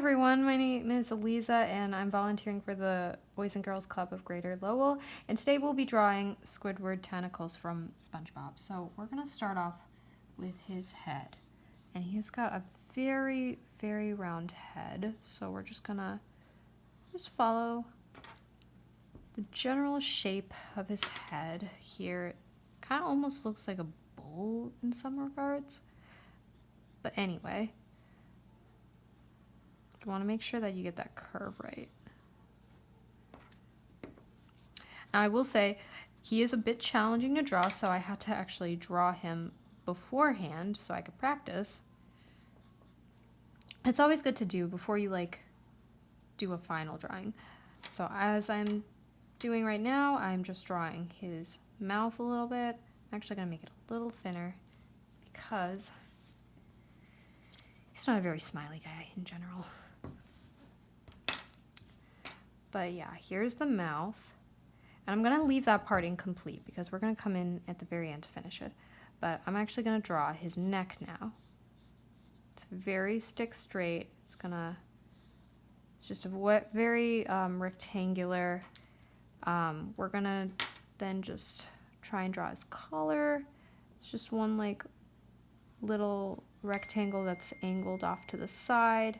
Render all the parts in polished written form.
everyone, my name is Eliza and I'm volunteering for the Boys and Girls Club of Greater Lowell, and today we'll be drawing Squidward Tentacles from Spongebob. So we're going to start off with his head, and he's got a very, very round head, so we're just going to follow the general shape of his head here. It kind of almost looks like a bull in some regards, but anyway. You want to make sure that you get that curve right. Now I will say he is a bit challenging to draw, so I had to actually draw him beforehand so I could practice. It's always good to do before you do a final drawing. So as I'm doing right now, I'm just drawing his mouth a little bit. I'm actually going to make it a little thinner because he's not a very smiley guy in general. But yeah, here's the mouth. And I'm going to leave that part incomplete because we're going to come in at the very end to finish it. But I'm actually going to draw his neck now. It's very stick straight. It's just a very rectangular. We're going to then just try and draw his collar. It's just one little rectangle that's angled off to the side.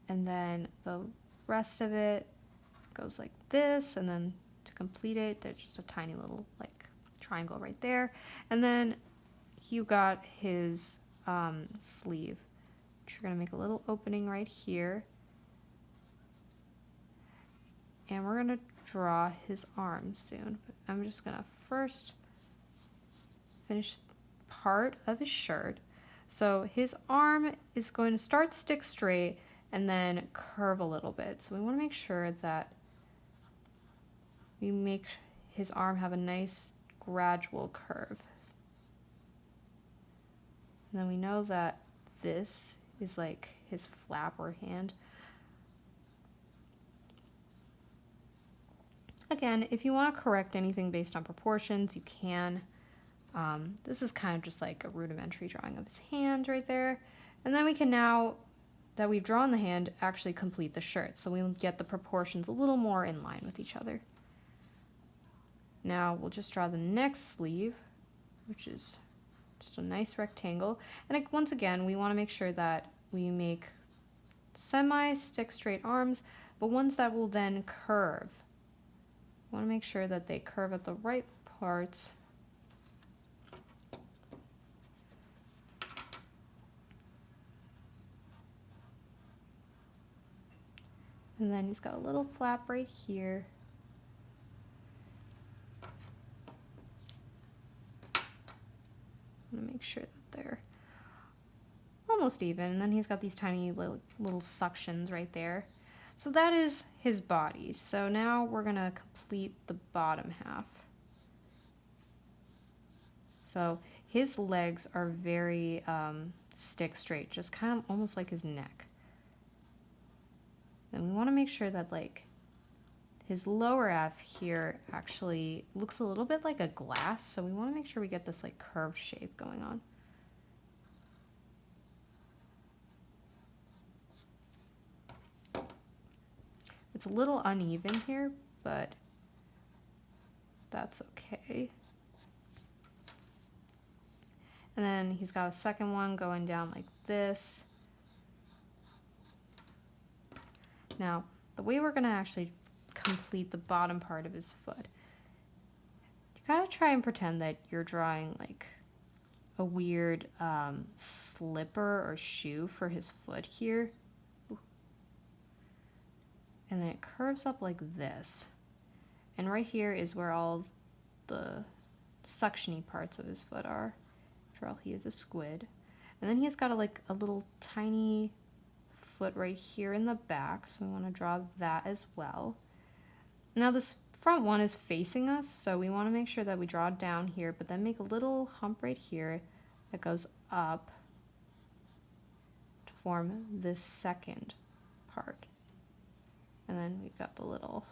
And then the rest of it goes like this, and then to complete it there's just a tiny little triangle right there, and then you got his sleeve, which you're going to make a little opening right here, and we're going to draw his arms soon, but I'm just going to first finish part of his shirt. So his arm is going to start stick straight and then curve a little bit. So we want to make sure that we make his arm have a nice gradual curve. And then we know that this is like his flap or hand. Again, if you want to correct anything based on proportions, you can. This is kind of just like a rudimentary drawing of his hand right there. And then we can now, that we've drawn the hand, actually complete the shirt, so we'll get the proportions a little more in line with each other. Now we'll just draw the next sleeve, which is just a nice rectangle, and once again we want to make sure that we make semi-stick straight arms, but ones that will then curve. We want to make sure that they curve at the right parts. And then he's got a little flap right here. I'm gonna make sure that they're almost even. And then he's got these tiny little suctions right there. So that is his body. So now we're gonna complete the bottom half. So his legs are very stick straight, just kind of almost like his neck. Then we want to make sure that his lower half here actually looks a little bit like a glass, so we want to make sure we get this curved shape going on. It's a little uneven here, but that's okay. And then he's got a second one going down like this. Now, the way we're going to actually complete the bottom part of his foot, you gotta try and pretend that you're drawing a weird slipper or shoe for his foot here. And then it curves up like this. And right here is where all the suctiony parts of his foot are. After all, he is a squid. And then he's got a little tiny foot right here in the back, so we want to draw that as well. Now this front one is facing us, so we want to make sure that we draw down here, but then make a little hump right here that goes up to form this second part. And then we've got the little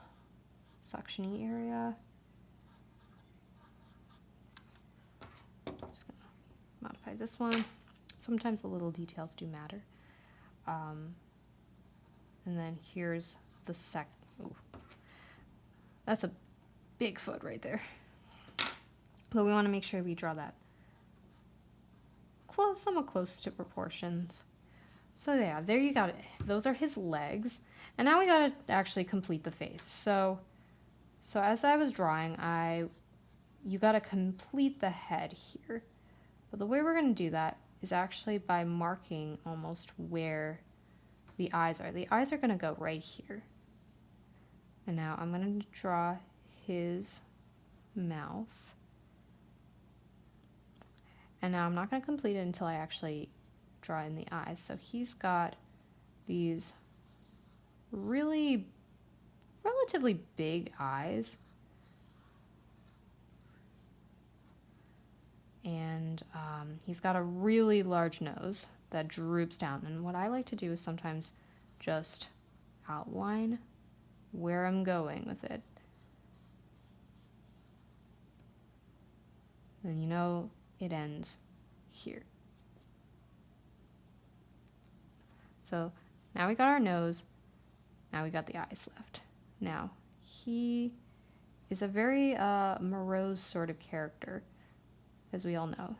suctiony area. Just gonna modify this one. Sometimes the little details do matter. And then here's the ooh, that's a big foot right there. But we want to make sure we draw that somewhat close to proportions. So yeah, there you got it. Those are his legs. And now we got to actually complete the face. So as I was drawing, you got to complete the head here. But the way we're going to do that is actually by marking almost where the eyes are. The eyes are going to go right here. And now I'm going to draw his mouth. And now I'm not going to complete it until I actually draw in the eyes. So he's got these relatively big eyes. And he's got a really large nose that droops down. And what I like to do is sometimes just outline where I'm going with it. And you know it ends here. So now we got our nose, now we got the eyes left. Now, he is a very morose sort of character, as we all know.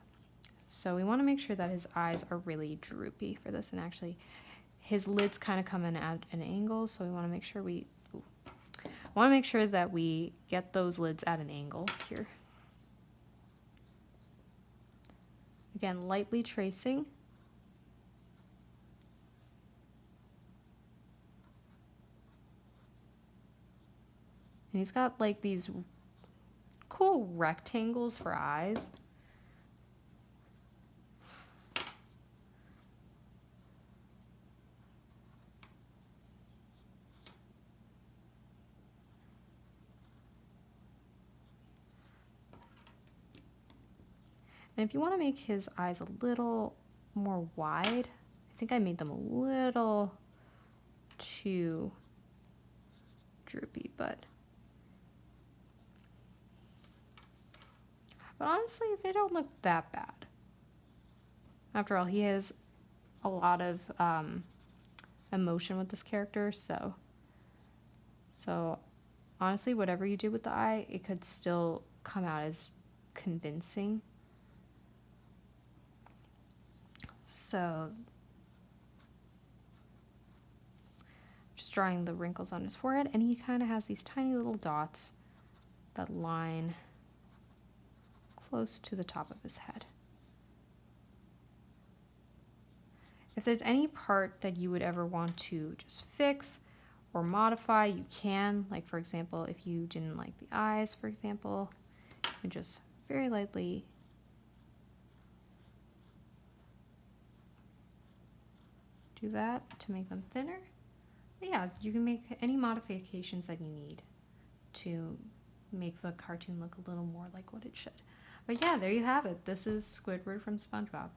So we want to make sure that his eyes are really droopy for this, and actually his lids kind of come in at an angle, so we want to make sure that we get those lids at an angle here. Again, lightly tracing. And he's got like these cool rectangles for eyes. And if you want to make his eyes a little more wide, I think I made them a little too droopy, but honestly, they don't look that bad. After all, he has a lot of emotion with this character, so honestly, whatever you do with the eye, it could still come out as convincing. So, just drawing the wrinkles on his forehead, and he kind of has these tiny little dots that line close to the top of his head. If there's any part that you would ever want to just fix or modify, you can. Like, for example, if you didn't like the eyes, for example, you can just very lightly do that to make them thinner. But yeah, you can make any modifications that you need to make the cartoon look a little more like what it should. But yeah, there you have it. This is Squidward from SpongeBob.